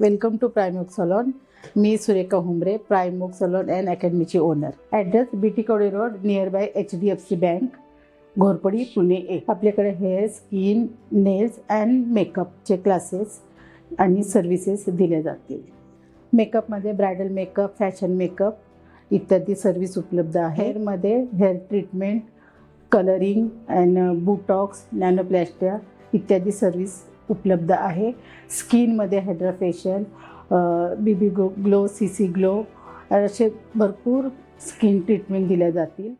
Welcome to प्राइमोक salon. मी सुरेखा हुंबरे, प्राइमोक सलॉन अँड अकॅडमीची owner. Address BT Kawade road, near by HDFC bank, Ghorpadi, Pune 1. आपल्याकडे हेअर, स्किन, नेल्स अँड मेकअपचे क्लासेस आणि सर्व्हिसेस दिल्या जातील. मेकअपमध्ये ब्रायडल मेकअप, फॅशन मेकअप इत्यादी सर्व्हिस उपलब्ध आहे. हेअरमध्ये hair treatment, colouring and Botox, nanoplastia इत्यादी सर्व्हिस उपलब्ध आहे. स्किनमध्ये hydra facial, BB glow, CC glow असे भरपूर स्किन ट्रीटमेंट दिल्या जातील.